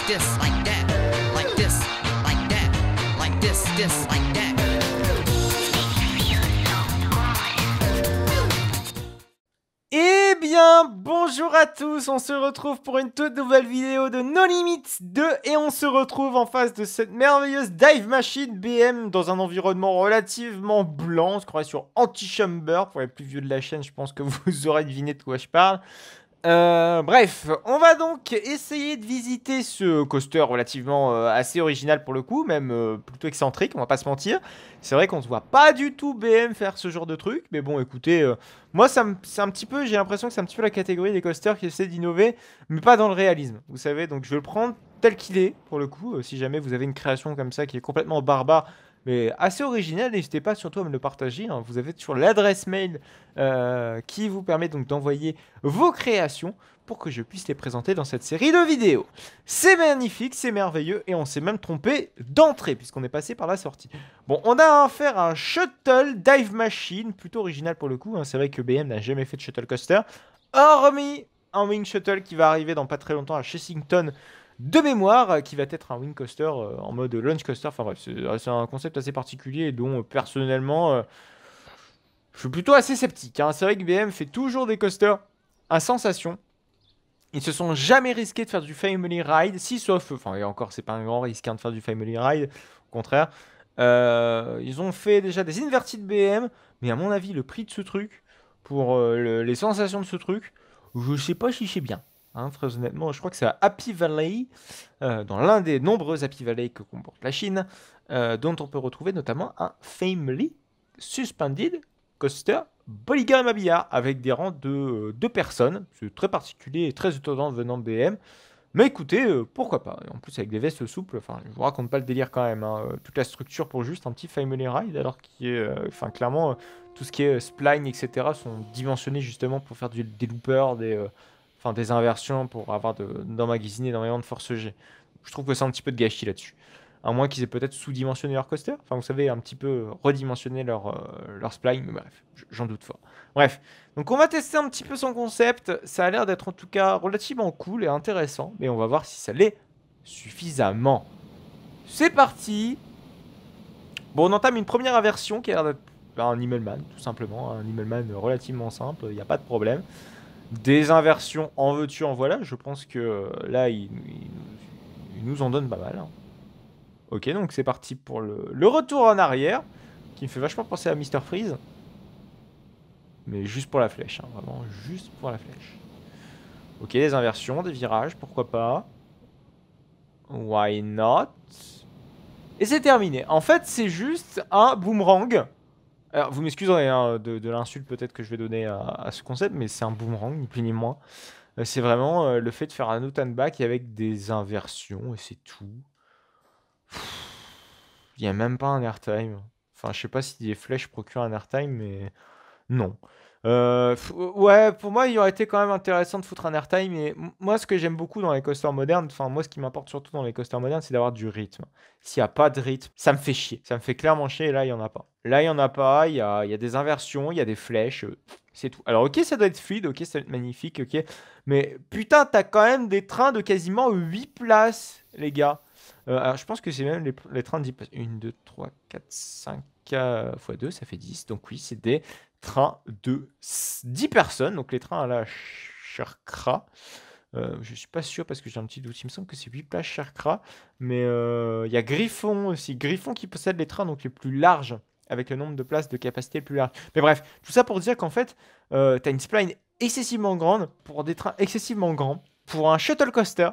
this, like that, like this, like that, like this, like that. Eh bien, bonjour à tous, on se retrouve pour une toute nouvelle vidéo de No Limits 2 et on se retrouve en face de cette merveilleuse Dive Machine BM dans un environnement relativement blanc. On se croirait sur Antichamber, pour les plus vieux de la chaîne, je pense que vous aurez deviné de quoi je parle. Bref, on va donc essayer de visiter ce coaster relativement assez original pour le coup, même plutôt excentrique, on va pas se mentir. C'est vrai qu'on se voit pas du tout BM faire ce genre de truc, mais bon, écoutez, moi c'est un petit peu, j'ai l'impression que c'est un petit peu la catégorie des coasters qui essaient d'innover, mais pas dans le réalisme, vous savez. Donc je vais le prendre tel qu'il est pour le coup. Si jamais vous avez une création comme ça qui est complètement barbare, mais assez original, n'hésitez pas surtout à me le partager, hein. Vous avez toujours l'adresse mail qui vous permet donc d'envoyer vos créations pour que je puisse les présenter dans cette série de vidéos. C'est magnifique, c'est merveilleux, et on s'est même trompé d'entrée puisqu'on est passé par la sortie. Bon, on a affaire à un Shuttle Dive Machine, plutôt original pour le coup, hein. C'est vrai que BM n'a jamais fait de Shuttle Coaster, hormis un Wing Shuttle qui va arriver dans pas très longtemps à Chessington, de mémoire, qui va être un wing coaster en mode launch coaster. Enfin bref, c'est un concept assez particulier dont personnellement je suis plutôt assez sceptique, hein. C'est vrai que BM fait toujours des coasters à sensation. Ils se sont jamais risqués de faire du family ride, si sauf, enfin et encore c'est pas un grand risque, hein, de faire du family ride, au contraire. Ils ont fait déjà des inverted BM, mais à mon avis le prix de ce truc, pour les sensations de ce truc, je sais pas si c'est bien. Hein, très honnêtement, je crois que c'est à Happy Valley, dans l'un des nombreux Happy Valley que comporte la Chine, dont on peut retrouver notamment un Family Suspended Coaster Polygamy Billard avec des rangs de 2 personnes. C'est très particulier et très étonnant venant de BM. Mais écoutez, pourquoi pas. Et en plus avec des vestes souples, enfin je vous raconte pas le délire quand même, hein. Toute la structure pour juste un petit Family Ride, alors qui est, enfin clairement, tout ce qui est spline, etc. sont dimensionnés justement pour faire des loopers, enfin des inversions, pour avoir d'emmagasiner énormément de force G. Je trouve que c'est un petit peu de gâchis là-dessus. À moins qu'ils aient peut-être sous-dimensionné leur coaster. Enfin, vous savez, un petit peu redimensionné leur spline. Mais bref, j'en doute fort. Bref, donc on va tester un petit peu son concept. Ça a l'air d'être en tout cas relativement cool et intéressant. Mais on va voir si ça l'est suffisamment. C'est parti. Bon, on entame une première inversion qui a l'air d'être un Immelmann, tout simplement. Un Immelmann relativement simple, il n'y a pas de problème. Des inversions en veux-tu, en voilà. Je pense que là, il nous en donne pas mal, hein. Ok, donc c'est parti pour le retour en arrière, qui me fait vachement penser à Mr. Freeze. Mais juste pour la flèche, hein, vraiment juste pour la flèche. Ok, des inversions, des virages, pourquoi pas. Why not? Et c'est terminé. En fait, c'est juste un boomerang. Alors, vous m'excuserez, hein, de l'insulte peut-être que je vais donner à ce concept, mais c'est un boomerang, ni plus ni moins. C'est vraiment le fait de faire un out and back avec des inversions, et c'est tout. Il n'y a même pas un airtime. Enfin, je sais pas si les flèches procurent un airtime, mais non. Ouais, pour moi, il aurait été quand même intéressant de foutre un airtime. Mais moi, ce que j'aime beaucoup dans les coasters modernes, enfin, moi, ce qui m'importe surtout dans les coasters modernes, c'est d'avoir du rythme. S'il n'y a pas de rythme, ça me fait chier. Ça me fait clairement chier, et là, il n'y en a pas. Là, il n'y en a pas. Il y a des inversions, il y a des flèches. C'est tout. Alors, ok, ça doit être fluide, ok, ça doit être magnifique, ok. Mais putain, t'as quand même des trains de quasiment 8 places, les gars. Alors, je pense que c'est même les trains de 10 places. 1, 2, 3, 4, 5 x 2, ça fait 10. Donc oui, c'est des trains de 10 personnes. Donc les trains à la Sherkra. Je suis pas sûr parce que j'ai un petit doute. Il me semble que c'est 8 places Sherkra. Mais il y a Griffon aussi. Griffon qui possède les trains donc les plus larges, avec le nombre de places de capacité le plus large. Mais bref, tout ça pour dire qu'en fait, tu as une spline excessivement grande pour des trains excessivement grands. Pour un shuttle coaster,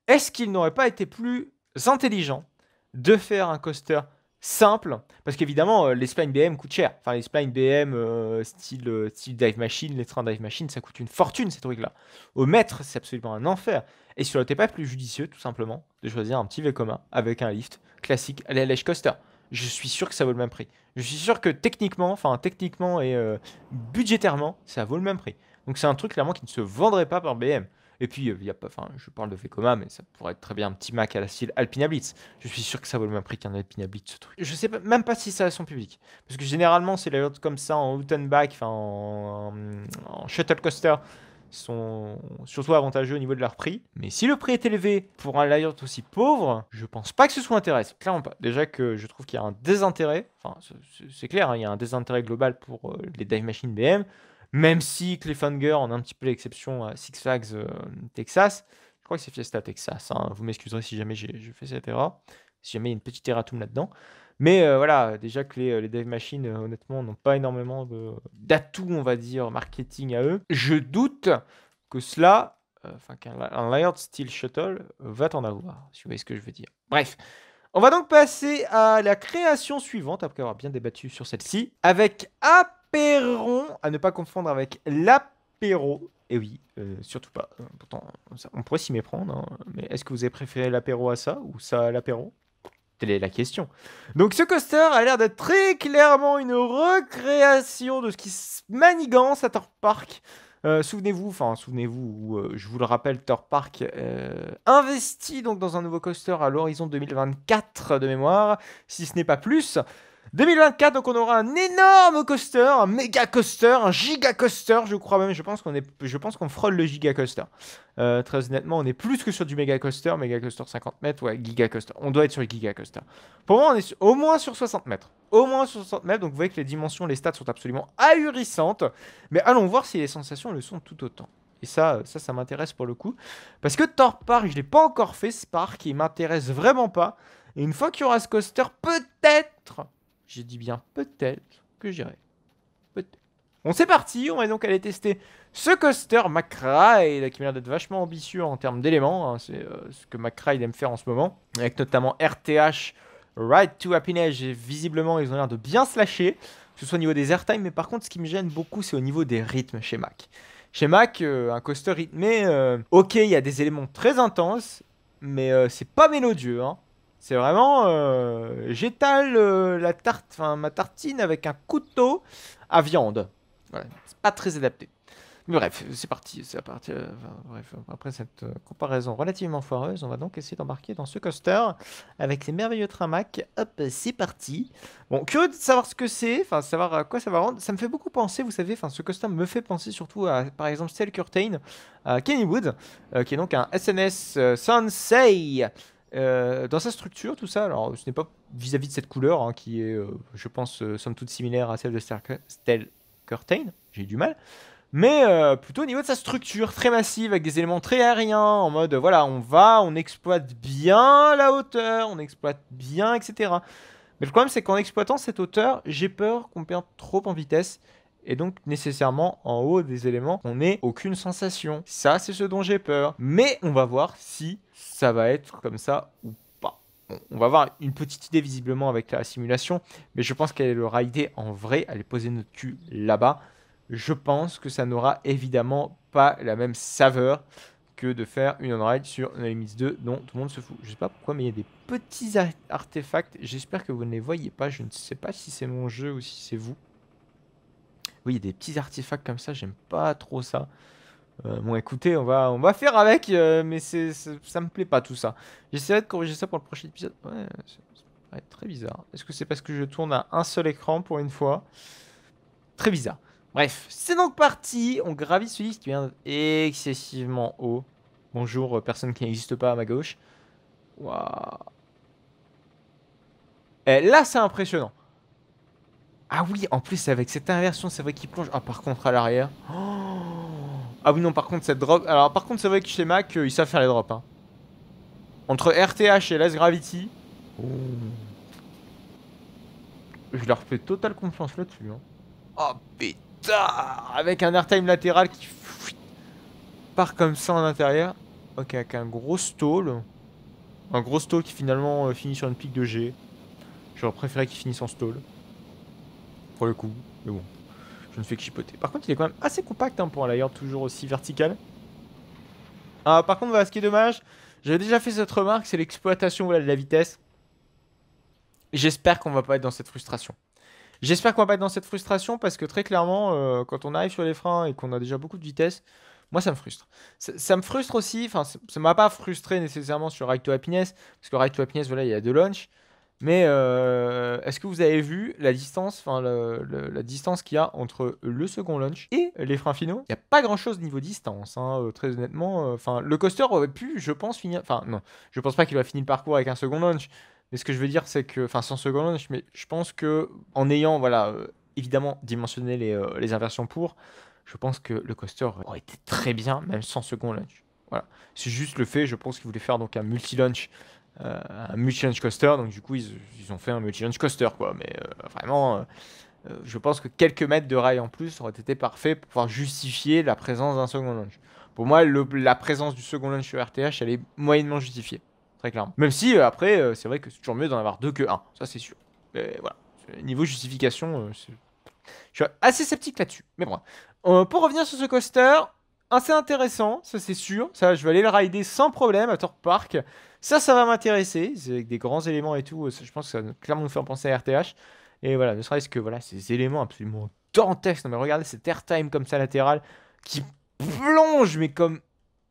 est-ce qu'il n'aurait pas été plus intelligent de faire un coaster simple? Parce qu'évidemment, les splines BM coûtent cher. Enfin, les splines BM style Dive Machine, les trains Dive Machine, ça coûte une fortune, ces trucs-là. Au mètre, c'est absolument un enfer. Et ça aurait été pas plus judicieux, tout simplement, de choisir un petit Vekoma avec un lift classique à l'Edge Coaster. Je suis sûr que ça vaut le même prix. Je suis sûr que techniquement et budgétairement, ça vaut le même prix. Donc c'est un truc clairement qui ne se vendrait pas par BM. Et puis, y a pas, enfin, je parle de Vekoma, mais ça pourrait être très bien un petit Mac à la style Alpina Blitz. Je suis sûr que ça vaut le même prix qu'un Alpina Blitz, ce truc. Je sais même pas si ça a son public. Parce que généralement, c'est les lots comme ça en out and back, enfin en shuttle coaster. sont surtout avantageux au niveau de leur prix. Mais si le prix est élevé pour un layout aussi pauvre, je pense pas que ce soit intéressant. Clairement pas. Déjà que je trouve qu'il y a un désintérêt, enfin c'est clair, hein, il y a un désintérêt global pour les dive machines BM, même si Cliffhanger en a un petit peu l'exception à Six Flags Texas. Je crois que c'est Fiesta Texas, hein. Vous m'excuserez si jamais j'ai fait cette erreur, si jamais il y a une petite erratum là-dedans. Mais voilà, déjà que les dive machines, honnêtement, n'ont pas énormément d'atouts, on va dire, marketing à eux. Je doute que cela, qu'un layered style shuttle va t'en avoir, si vous voyez ce que je veux dire. Bref, on va donc passer à la création suivante, après avoir bien débattu sur celle-ci, avec Apéron, à ne pas confondre avec l'apéro. Et oui, surtout pas. Pourtant, on pourrait s'y méprendre, hein, mais est-ce que vous avez préféré l'apéro à ça, ou ça à l'apéro? Telle est la question. Donc ce coaster a l'air d'être très clairement une recréation de ce qui se manigance à Thor Park. Souvenez-vous, je vous le rappelle, Thor Park investit donc dans un nouveau coaster à l'horizon 2024 de mémoire, si ce n'est pas plus. 2024, donc on aura un énorme coaster, un méga coaster, un giga coaster, je crois même. Je pense qu'on frôle le giga coaster. Très honnêtement, on est plus que sur du méga coaster 50 mètres, ouais, giga coaster. On doit être sur le giga coaster. Pour moi, on est au moins sur 60 mètres. Au moins sur 60 mètres, donc vous voyez que les dimensions, les stats sont absolument ahurissantes. Mais allons voir si les sensations le sont tout autant. Et ça m'intéresse pour le coup. Parce que Thor Park, je ne l'ai pas encore fait, ce parc, il m'intéresse vraiment pas. Et une fois qu'il y aura ce coaster, peut-être... J'ai dit bien peut-être que j'irai. Peut-être. Bon, c'est parti. On va donc aller tester ce coaster McRide qui m'a l'air d'être vachement ambitieux en termes d'éléments. Hein. C'est ce que McRide aime faire en ce moment. Avec notamment RTH, Ride to Happiness. Et visiblement, ils ont l'air de bien se lâcher. Que ce soit au niveau des airtime. Mais par contre, ce qui me gêne beaucoup, c'est au niveau des rythmes chez Mac. Chez Mac, un coaster rythmé, ok, il y a des éléments très intenses. Mais c'est pas mélodieux, hein. C'est vraiment, j'étale ma tartine avec un couteau à viande. Voilà, c'est pas très adapté. Mais bref, c'est parti. Bref, après cette comparaison relativement foireuse, on va donc essayer d'embarquer dans ce coaster avec les merveilleux Tramac. Hop, c'est parti. Bon, curieux de savoir ce que c'est, savoir à quoi ça va rendre. Ça me fait beaucoup penser, vous savez, ce coaster me fait penser surtout à, par exemple, Steel Curtain, à Kennywood, qui est donc un SNS Sensei. Dans sa structure, tout ça, alors ce n'est pas vis-à-vis de cette couleur hein, qui est, je pense, somme toute similaire à celle de Steel Curtain, j'ai eu du mal, mais plutôt au niveau de sa structure très massive avec des éléments très aériens en mode voilà, on exploite bien la hauteur, on exploite bien, etc. Mais le problème, c'est qu'en exploitant cette hauteur, j'ai peur qu'on perde trop en vitesse. Et donc nécessairement en haut des éléments, on n'ait aucune sensation. Ça, c'est ce dont j'ai peur. Mais on va voir si ça va être comme ça ou pas. Bon, on va avoir une petite idée visiblement avec la simulation, mais je pense qu'elle est le rider en vrai, elle est posée notre cul là-bas. Je pense que ça n'aura évidemment pas la même saveur que de faire une on-ride sur No Limits 2 dont tout le monde se fout. Je sais pas pourquoi, mais il y a des petits artefacts. J'espère que vous ne les voyez pas. Je ne sais pas si c'est mon jeu ou si c'est vous. Oui, il y a des petits artefacts comme ça, j'aime pas trop ça. Bon, écoutez, on va faire avec, mais ça me plaît pas tout ça. J'essaierai de corriger ça pour le prochain épisode. Ouais, ça va être très bizarre. Est-ce que c'est parce que je tourne à un seul écran pour une fois? Très bizarre. Bref, c'est donc parti. On gravit ce lift qui vient excessivement haut. Bonjour, personne qui n'existe pas à ma gauche. Waouh. Et là, c'est impressionnant. Ah oui, en plus, avec cette inversion, c'est vrai qu'il plonge. Ah, par contre, à l'arrière. Oh. Ah oui, non, par contre, cette drop. Alors, par contre, c'est vrai que chez Mac, ils savent faire les drops. Hein. Entre RTH et Less Gravity. Oh. Je leur fais totale confiance là-dessus. Hein. Oh, putain. Avec un airtime latéral qui part comme ça en intérieur. Ok, avec un gros stall. Un gros stall qui finalement finit sur une pique de G. J'aurais préféré qu'il finisse en stall. Pour le coup, mais bon, je ne fais que chipoter. Par contre, il est quand même assez compact hein, pour un layer toujours aussi vertical. Ah, par contre, voilà, ce qui est dommage, j'avais déjà fait cette remarque, c'est l'exploitation voilà, de la vitesse. J'espère qu'on va pas être dans cette frustration. J'espère qu'on va pas être dans cette frustration parce que très clairement, quand on arrive sur les freins et qu'on a déjà beaucoup de vitesse, moi ça me frustre. Ça me frustre aussi, enfin ça m'a pas frustré nécessairement sur Ride to Happiness, parce que Ride to Happiness, voilà, il y a deux launches. Mais est-ce que vous avez vu la distance, enfin la distance qu'il y a entre le second launch et les freins finaux? Il n'y a pas grand-chose niveau distance, hein, très honnêtement. Enfin, le coaster aurait pu, je pense, finir... Enfin, non, je pense pas qu'il aurait fini le parcours avec un second launch. Mais ce que je veux dire, c'est que... Enfin, sans second launch, mais je pense que en ayant, voilà, évidemment, dimensionné les inversions pour, je pense que le coaster aurait été très bien, même sans second launch. Voilà. C'est juste le fait, je pense qu'ils voulaient faire donc un multi-launch coaster, donc du coup ils ont fait un multi-launch coaster quoi, mais vraiment je pense que quelques mètres de rail en plus auraient été parfaits pour pouvoir justifier la présence d'un second launch. Pour moi la présence du second launch sur RTH elle est moyennement justifiée, très clairement. Même si après c'est vrai que c'est toujours mieux d'en avoir deux que un, ça c'est sûr. Mais voilà, niveau justification, je suis assez sceptique là-dessus. Mais bon, pour revenir sur ce coaster, assez intéressant, ça c'est sûr. Ça, je vais aller le rider sans problème à Thorpe Park. Ça va m'intéresser. C'est avec des grands éléments et tout. Je pense que ça va clairement nous faire penser à RTH. Et voilà, ne serait-ce que voilà, ces éléments absolument dantesques. Non mais regardez cet airtime comme ça latéral qui plonge, mais comme...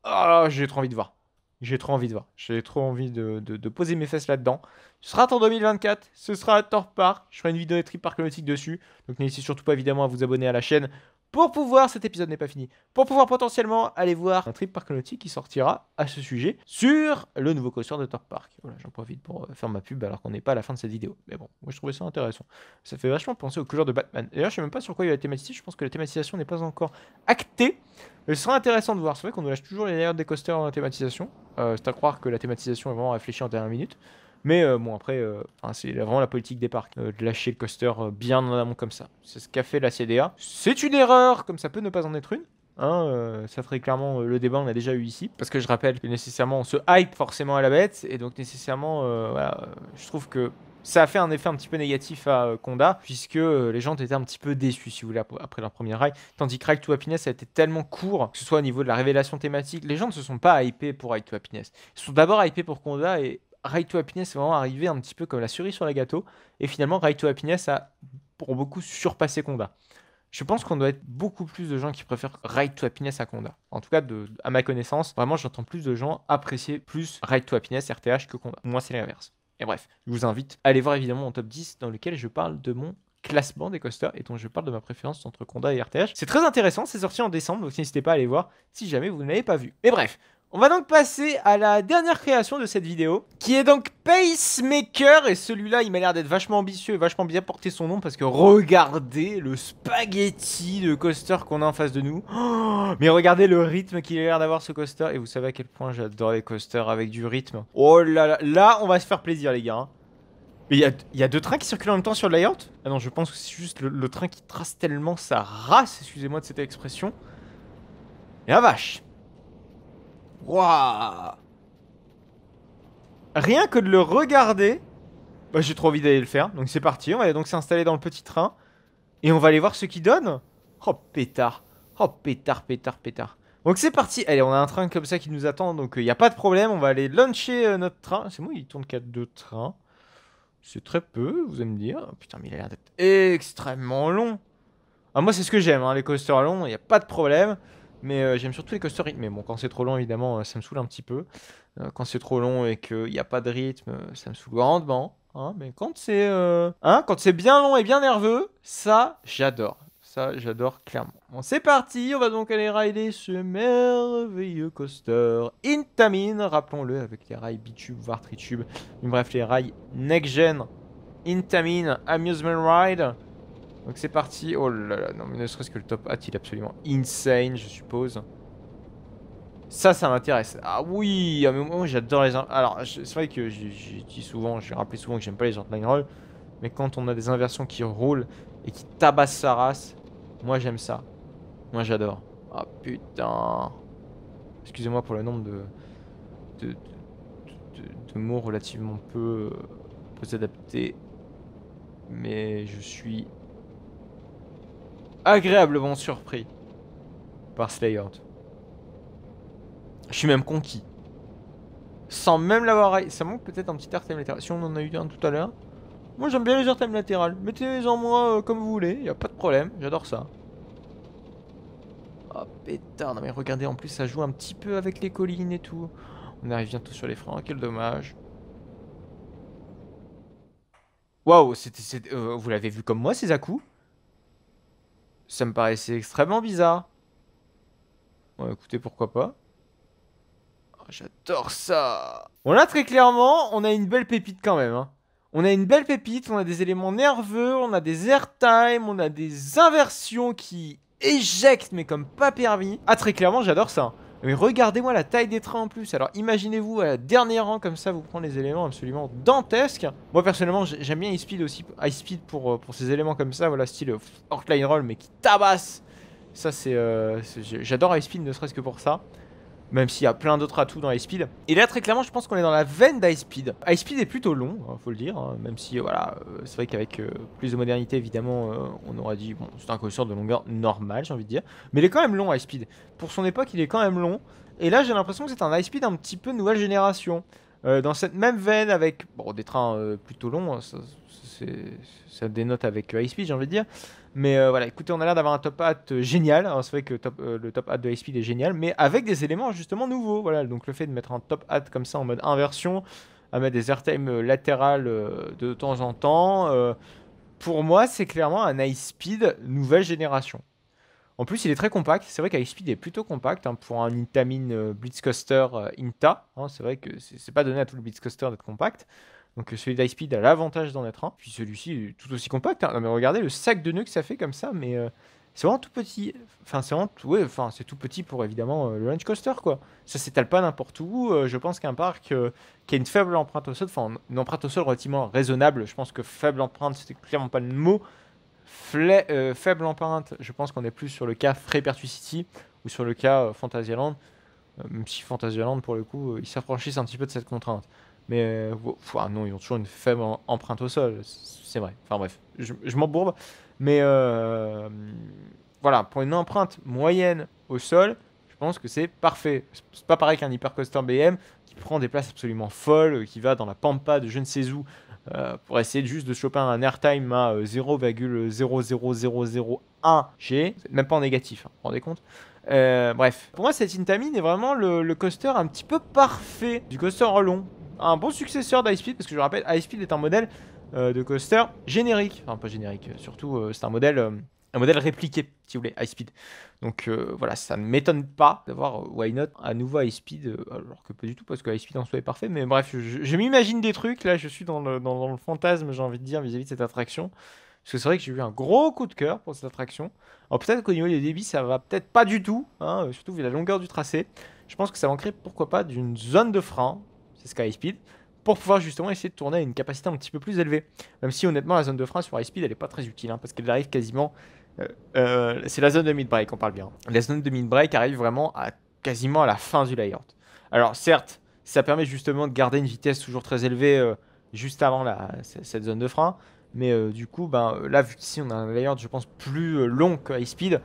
Oh, j'ai trop envie de voir. J'ai trop envie de voir. J'ai trop envie de poser mes fesses là-dedans. Ce sera en 2024. Ce sera à Thorpe Park. Je ferai une vidéo de trip park nautique dessus. Donc n'hésitez surtout pas évidemment à vous abonner à la chaîne pour pouvoir, cet épisode n'est pas fini, pour pouvoir potentiellement aller voir un trip park nautique qui sortira à ce sujet sur le nouveau coaster de Thorpe Park. Voilà, j'en profite pour faire ma pub alors qu'on n'est pas à la fin de cette vidéo. Mais bon, moi je trouvais ça intéressant. Ça fait vachement penser aux couleurs de Batman. D'ailleurs, je sais même pas sur quoi il va thématiser. Je pense que la thématisation n'est pas encore actée. Mais ce sera intéressant de voir. C'est vrai qu'on nous lâche toujours les layouts des coasters en thématisation. C'est à croire que la thématisation est vraiment réfléchie en dernière minute. Mais bon, après, c'est vraiment la politique des parcs, de lâcher le coaster bien en amont comme ça. C'est ce qu'a fait la CDA. C'est une erreur, comme ça peut ne pas en être une. Hein, ça ferait clairement le débat, on a déjà eu ici. Parce que je rappelle que nécessairement, on se hype forcément à la bête. Et donc, nécessairement, voilà, je trouve que ça a fait un effet un petit peu négatif à Conda, puisque les gens étaient un petit peu déçus, si vous voulez, après leur premier rail. Tandis que Ride to Happiness a été tellement court, que ce soit au niveau de la révélation thématique, les gens ne se sont pas hypés pour Ride to Happiness. Ils se sont d'abord hypés pour Conda et Ride to Happiness est vraiment arrivé un petit peu comme la cerise sur le gâteau. Et finalement, Ride to Happiness a pour beaucoup surpassé Conda. Je pense qu'on doit être beaucoup plus de gens qui préfèrent Ride to Happiness à Conda. En tout cas, à ma connaissance, vraiment, j'entends plus de gens apprécier plus Ride to Happiness RTH que Conda. Moi, c'est l'inverse. Et bref, je vous invite à aller voir évidemment mon top 10 dans lequel je parle de mon classement des coasters et dont je parle de ma préférence entre Conda et RTH. C'est très intéressant, c'est sorti en décembre, donc n'hésitez pas à aller voir si jamais vous ne l'avez pas vu. Mais bref, on va donc passer à la dernière création de cette vidéo, qui est donc Pacemaker, et celui-là, il m'a l'air d'être vachement ambitieux et vachement bien porté son nom, parce que regardez le spaghetti de coaster qu'on a en face de nous. Oh, mais regardez le rythme qu'il a l'air d'avoir ce coaster, et vous savez à quel point j'adore les coasters avec du rythme. Oh là là, là, on va se faire plaisir les gars, hein. Mais il y a deux trains qui circulent en même temps sur le layout? Ah non, je pense que c'est juste le train qui trace tellement sa race, excusez-moi de cette expression. Et la vache. Waouh! Rien que de le regarder, bah, j'ai trop envie d'aller le faire. Donc c'est parti, on va aller donc s'installer dans le petit train. Et on va aller voir ce qu'il donne. Oh pétard. Oh pétard, pétard, pétard. Donc c'est parti. Allez, on a un train comme ça qui nous attend. Donc il n'y a pas de problème. On va aller launcher notre train. C'est moi, il tourne qu'à deux trains. C'est très peu, vous allez me dire. Oh, putain, mais il a l'air d'être extrêmement long. Ah, moi c'est ce que j'aime, hein, les coasters longs, il n'y a pas de problème. Mais j'aime surtout les coasters rythmés. Bon, quand c'est trop long, évidemment, ça me saoule un petit peu. Quand c'est trop long et qu'il n'y a pas de rythme, ça me saoule grandement. Hein, mais quand c'est bien long et bien nerveux, ça, j'adore. Ça, j'adore clairement. Bon, c'est parti. On va donc aller rider ce merveilleux coaster Intamin. Rappelons-le, avec les rails bitube, voire tritube. Bref, les rails next-gen Intamin Amusement Ride. Donc c'est parti. Oh là là, non mais ne serait-ce que le top hat, il est absolument insane, je suppose. Ça m'intéresse. Ah oui, ah, mais moi j'adore les... Alors, c'est vrai que j'ai dit souvent, j'ai rappelé souvent que j'aime pas les line roll. Mais quand on a des inversions qui roulent et qui tabassent sa race, moi j'aime ça. Moi j'adore. Ah putain. Excusez-moi pour le nombre de mots relativement peu adaptés. Mais je suis agréablement surpris par ce layout. Je suis même conquis. Sans même l'avoir... Ça manque peut-être un petit airtime latéral. Si on en a eu un tout à l'heure. Moi j'aime bien les airtime latérales. Mettez-les-en moi comme vous voulez. Y a pas de problème. J'adore ça. Oh pétard. Non mais regardez, en plus ça joue un petit peu avec les collines et tout. On arrive bientôt sur les freins. Quel dommage. Waouh, vous l'avez vu comme moi, ces à-coups? Ça me paraissait extrêmement bizarre. Bon, écoutez, pourquoi pas. Oh, j'adore ça. Bon, là, très clairement, on a une belle pépite quand même. Hein. On a une belle pépite, on a des éléments nerveux, on a des airtime, on a des inversions qui éjectent, mais comme pas permis. Ah, très clairement, j'adore ça. Mais regardez-moi la taille des trains en plus. Alors imaginez-vous à la dernière rang comme ça, vous prenez les éléments absolument dantesques. Moi personnellement, j'aime bien High Speed aussi. High Speed pour ces éléments comme ça, voilà, style Outline Roll, mais qui tabasse. Ça, j'adore High Speed, ne serait-ce que pour ça. Même s'il y a plein d'autres atouts dans High Speed. Et là, très clairement, je pense qu'on est dans la veine d'High Speed. High Speed est plutôt long, hein, faut le dire. Hein, même si, voilà, c'est vrai qu'avec plus de modernité, évidemment, on aurait dit, bon, c'est un coaster de longueur normale, j'ai envie de dire. Mais il est quand même long, High Speed. Pour son époque, il est quand même long. Et là, j'ai l'impression que c'est un High Speed un petit peu nouvelle génération. Dans cette même veine, avec bon, des trains plutôt longs, ça dénote avec High Speed, j'ai envie de dire. Mais voilà, écoutez, on a l'air d'avoir un top hat génial. Alors, c'est vrai que le top hat de High Speed est génial, mais avec des éléments justement nouveaux. Voilà, donc le fait de mettre un top hat comme ça en mode inversion, à mettre des airtime latérales de temps en temps, pour moi, c'est clairement un High Speed nouvelle génération. En plus, il est très compact. C'est vrai qu'High Speed est plutôt compact hein, pour un Intamin Blitzcoaster INTA. Hein, c'est vrai que c'est pas donné à tout le Blitzcoaster d'être compact. Donc celui d'High Speed a l'avantage d'en être un. Puis celui-ci est tout aussi compact. Hein. Non, mais regardez le sac de nœuds que ça fait comme ça. Mais c'est vraiment tout petit. Enfin, c'est vraiment ouais, enfin, c'est tout petit pour évidemment le launch coaster quoi. Ça s'étale pas n'importe où. Je pense qu'un parc qui a une faible empreinte au sol, enfin une empreinte au sol relativement raisonnable. Je pense que faible empreinte, c'était clairement pas le mot. Faible empreinte, je pense qu'on est plus sur le cas Freepertuis ou sur le cas Fantasyland. Même si Fantasyland, pour le coup, ils s'affranchissent un petit peu de cette contrainte. Mais non, ils ont toujours une faible empreinte au sol, c'est vrai. Enfin bref, je m'embourbe. Mais voilà, pour une empreinte moyenne au sol, je pense que c'est parfait. C'est pas pareil qu'un Hypercoaster BM qui prend des places absolument folles, qui va dans la pampa de je ne sais où pour essayer juste de choper un airtime à 0,00001 G. Même pas en négatif, hein, vous vous rendez compte? Bref, pour moi cette Intamin est vraiment le coaster un petit peu parfait du coaster long. Un bon successeur d'High Speed, parce que je rappelle, High Speed est un modèle de coaster générique. Enfin pas générique, surtout c'est un modèle répliqué, si vous voulez, High Speed. Donc voilà, ça ne m'étonne pas d'avoir Why Not à nouveau High Speed, alors que pas du tout, parce que High Speed en soi est parfait. Mais bref, je m'imagine des trucs, là je suis dans le fantasme, j'ai envie de dire, vis-à-vis de cette attraction. Parce que c'est vrai que j'ai eu un gros coup de cœur pour cette attraction. Alors peut-être qu'au niveau des débits, ça va peut-être pas du tout, hein, surtout vu la longueur du tracé. Je pense que ça manquerait, pourquoi pas, d'une zone de frein, c'est ce qu'a High Speed, pour pouvoir justement essayer de tourner à une capacité un petit peu plus élevée. Même si honnêtement, la zone de frein sur High Speed, elle est pas très utile, hein, parce qu'elle arrive quasiment... c'est la zone de mid-break, on parle bien. La zone de mid-break arrive vraiment quasiment à la fin du layout. Alors certes, ça permet justement de garder une vitesse toujours très élevée juste avant cette zone de frein. Mais du coup, là, vu qu'ici on a un layout, je pense, plus long que High Speed,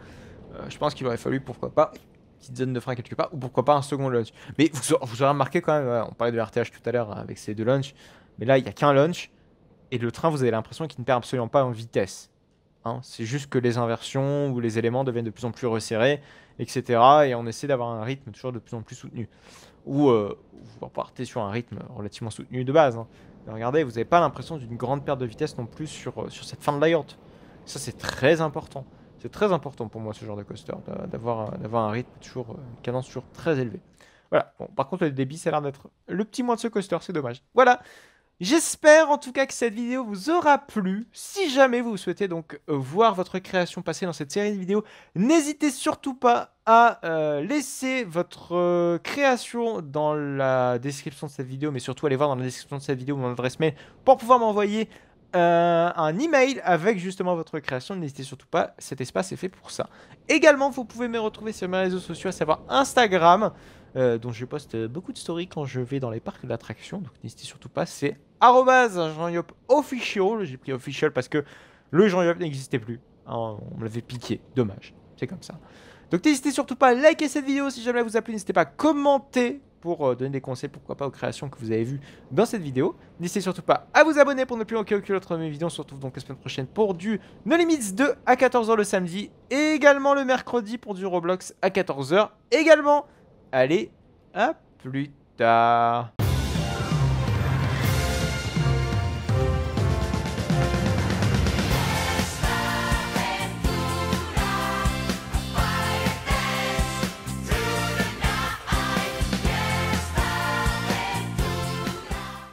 je pense qu'il aurait fallu, pourquoi pas, une petite zone de frein quelque part, ou pourquoi pas un second launch. Mais vous aurez remarqué quand même, on parlait de RTH tout à l'heure avec ces deux launchs, mais là, il n'y a qu'un launch, et le train, vous avez l'impression qu'il ne perd absolument pas en vitesse. Hein, c'est juste que les inversions ou les éléments deviennent de plus en plus resserrés, etc. Et on essaie d'avoir un rythme toujours de plus en plus soutenu. Ou vous partez sur un rythme relativement soutenu de base. Hein. Regardez, vous n'avez pas l'impression d'une grande perte de vitesse non plus sur cette fin de layout. Ça, c'est très important. C'est très important pour moi, ce genre de coaster, d'avoir un rythme toujours, une cadence toujours très élevée. Voilà. Bon, par contre, le débit, ça a l'air d'être le petit moins de ce coaster, c'est dommage. Voilà. J'espère en tout cas que cette vidéo vous aura plu. Si jamais vous souhaitez donc voir votre création passer dans cette série de vidéos, n'hésitez surtout pas à laisser votre création dans la description de cette vidéo, mais surtout allez voir dans la description de cette vidéo mon adresse mail pour pouvoir m'envoyer un email avec justement votre création. N'hésitez surtout pas, cet espace est fait pour ça. Également, vous pouvez me retrouver sur mes réseaux sociaux, à savoir Instagram, dont je poste beaucoup de stories quand je vais dans les parcs d'attractions. Donc n'hésitez surtout pas, c'est @JeanYopOfficial. J'ai pris official parce que le Jean Yop n'existait plus. Hein, on me l'avait piqué, dommage. C'est comme ça. Donc n'hésitez surtout pas à liker cette vidéo si jamais elle vous a plu. N'hésitez pas à commenter pour donner des conseils, pourquoi pas, aux créations que vous avez vues dans cette vidéo. N'hésitez surtout pas à vous abonner pour ne plus manquer aucune autre de mes vidéos. On se retrouve donc la semaine prochaine pour du No Limits 2 à 14 h le samedi. Et également le mercredi pour du Roblox à 14 h également. Allez, à plus tard.